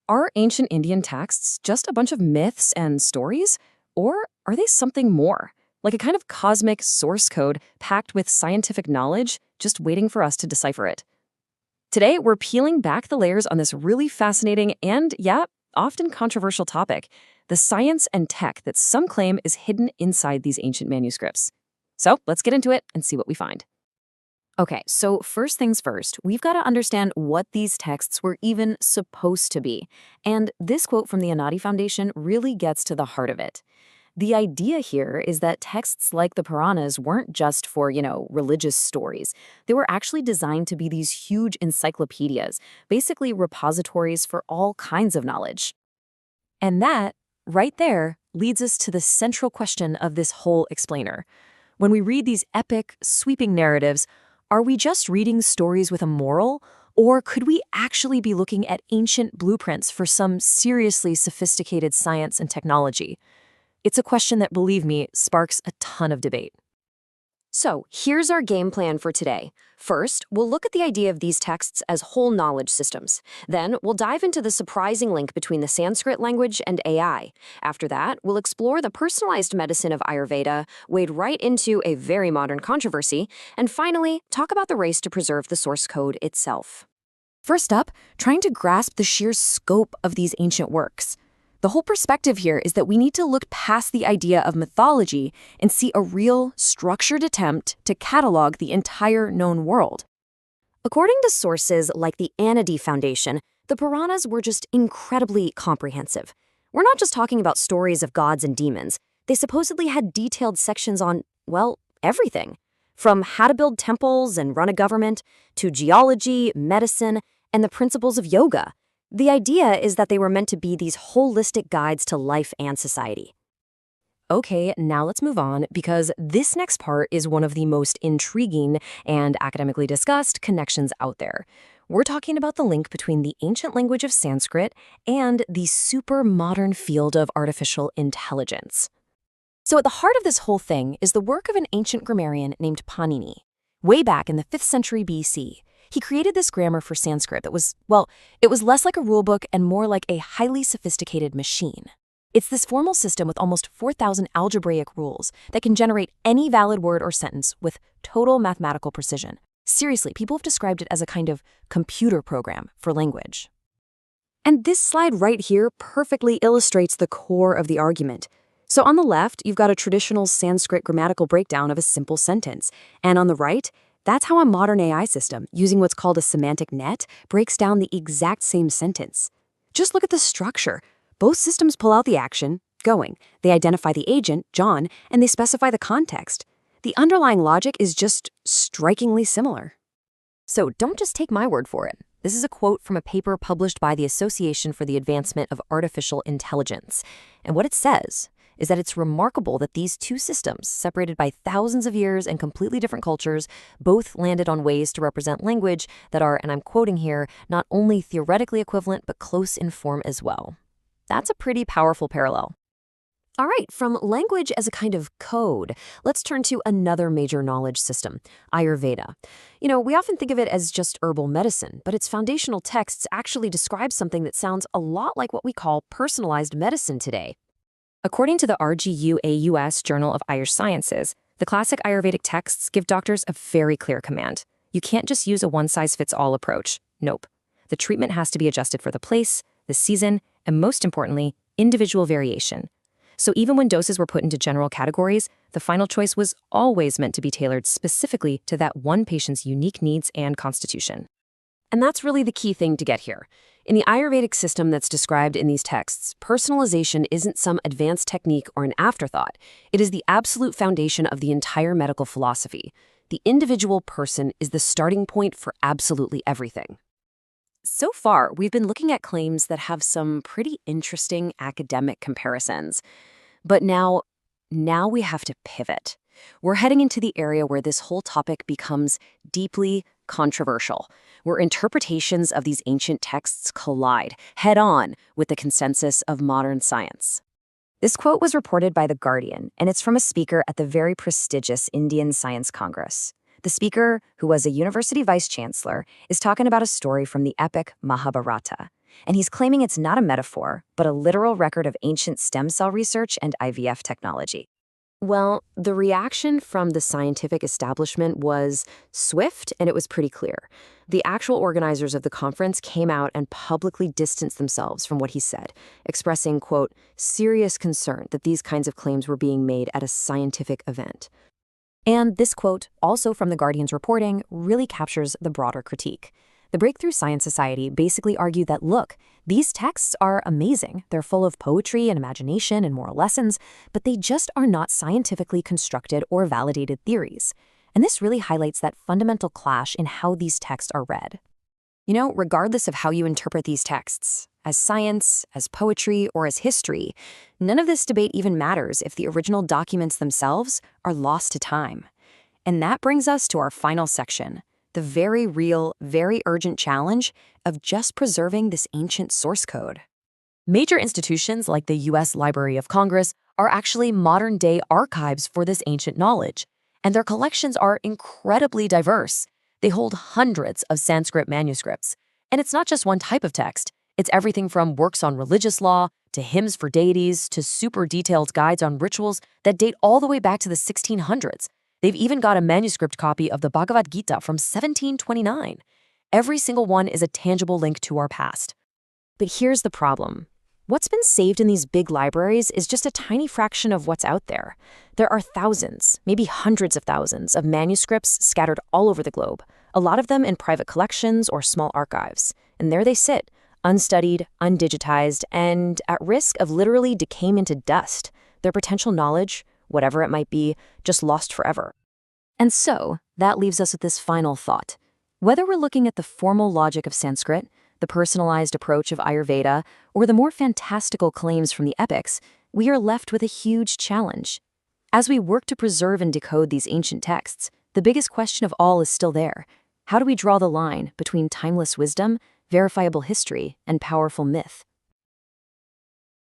Are ancient Indian texts just a bunch of myths and stories? Or are they something more? Like a kind of cosmic source code packed with scientific knowledge, just waiting for us to decipher it. Today, we're peeling back the layers on this really fascinating and, yeah, often controversial topic, the science and tech that some claim is hidden inside these ancient manuscripts. So let's get into it and see what we find. Okay, so first things first, we've got to understand what these texts were even supposed to be. And this quote from the Anadi Foundation really gets to the heart of it. The idea here is that texts like the Puranas weren't just for, religious stories. They were actually designed to be these huge encyclopedias, basically repositories for all kinds of knowledge. And that, right there, leads us to the central question of this whole explainer. When we read these epic, sweeping narratives, are we just reading stories with a moral, or could we actually be looking at ancient blueprints for some seriously sophisticated science and technology? It's a question that, believe me, sparks a ton of debate. So, here's our game plan for today. First, we'll look at the idea of these texts as whole knowledge systems. Then, we'll dive into the surprising link between the Sanskrit language and AI. After that, we'll explore the personalized medicine of Ayurveda, wade right into a very modern controversy, and finally, talk about the race to preserve the source code itself. First up, trying to grasp the sheer scope of these ancient works. The whole perspective here is that we need to look past the idea of mythology and see a real, structured attempt to catalog the entire known world. According to sources like the Anadi Foundation, the Puranas were just incredibly comprehensive. We're not just talking about stories of gods and demons. They supposedly had detailed sections on, well, everything. From how to build temples and run a government, to geology, medicine, and the principles of yoga. The idea is that they were meant to be these holistic guides to life and society. Okay, now let's move on, because this next part is one of the most intriguing and academically discussed connections out there. We're talking about the link between the ancient language of Sanskrit and the super modern field of artificial intelligence. So at the heart of this whole thing is the work of an ancient grammarian named Panini. Way back in the 5th century BC, he created this grammar for Sanskrit that was, well, it was less like a rulebook and more like a highly sophisticated machine. It's this formal system with almost 4,000 algebraic rules that can generate any valid word or sentence with total mathematical precision. Seriously, people have described it as a kind of computer program for language. And this slide right here perfectly illustrates the core of the argument. So on the left, you've got a traditional Sanskrit grammatical breakdown of a simple sentence, and on the right, that's how a modern AI system, using what's called a semantic net, breaks down the exact same sentence. Just look at the structure. Both systems pull out the action, going. They identify the agent, John, and they specify the context. The underlying logic is just strikingly similar. So don't just take my word for it. This is a quote from a paper published by the Association for the Advancement of Artificial Intelligence. And what it says is that it's remarkable that these two systems, separated by thousands of years and completely different cultures, both landed on ways to represent language that are, and I'm quoting here, not only theoretically equivalent, but close in form as well. That's a pretty powerful parallel. All right, from language as a kind of code, let's turn to another major knowledge system, Ayurveda. We often think of it as just herbal medicine, but its foundational texts actually describe something that sounds a lot like what we call personalized medicine today. According to the RGUAUS Journal of Irish Sciences, the classic Ayurvedic texts give doctors a very clear command. You can't just use a one-size-fits-all approach. Nope. The treatment has to be adjusted for the place, the season, and most importantly, individual variation. So even when doses were put into general categories, the final choice was always meant to be tailored specifically to that one patient's unique needs and constitution. And that's really the key thing to get here. In the Ayurvedic system that's described in these texts, personalization isn't some advanced technique or an afterthought. It is the absolute foundation of the entire medical philosophy. The individual person is the starting point for absolutely everything. So far, we've been looking at claims that have some pretty interesting academic comparisons. But now we have to pivot. We're heading into the area where this whole topic becomes deeply controversial, where interpretations of these ancient texts collide head-on with the consensus of modern science. This quote was reported by The Guardian, and it's from a speaker at the very prestigious Indian Science Congress. The speaker, who was a university vice-chancellor, is talking about a story from the epic Mahabharata. and he's claiming it's not a metaphor, but a literal record of ancient stem cell research and IVF technology. Well, the reaction from the scientific establishment was swift, and it was pretty clear. The actual organizers of the conference came out and publicly distanced themselves from what he said, expressing, quote, serious concern that these kinds of claims were being made at a scientific event. And this quote, also from The Guardian's reporting, really captures the broader critique. The Breakthrough Science Society basically argued that, look, these texts are amazing. They're full of poetry and imagination and moral lessons, but they just are not scientifically constructed or validated theories. And this really highlights that fundamental clash in how these texts are read. You know, regardless of how you interpret these texts, as science, as poetry, or as history, none of this debate even matters if the original documents themselves are lost to time. And that brings us to our final section, the very real, very urgent challenge of just preserving this ancient source code. Major institutions like the U.S. Library of Congress are actually modern-day archives for this ancient knowledge, and their collections are incredibly diverse. They hold hundreds of Sanskrit manuscripts, and it's not just one type of text. It's everything from works on religious law to hymns for deities to super detailed guides on rituals that date all the way back to the 1600s. They've even got a manuscript copy of the Bhagavad Gita from 1729. Every single one is a tangible link to our past. But here's the problem. What's been saved in these big libraries is just a tiny fraction of what's out there. There are thousands, maybe hundreds of thousands, of manuscripts scattered all over the globe, a lot of them in private collections or small archives. And there they sit, unstudied, undigitized, and at risk of literally decaying into dust. Their potential knowledge, whatever it might be, just lost forever. And so, that leaves us with this final thought. Whether we're looking at the formal logic of Sanskrit, the personalized approach of Ayurveda, or the more fantastical claims from the epics, we are left with a huge challenge. As we work to preserve and decode these ancient texts, the biggest question of all is still there. How do we draw the line between timeless wisdom, verifiable history, and powerful myth?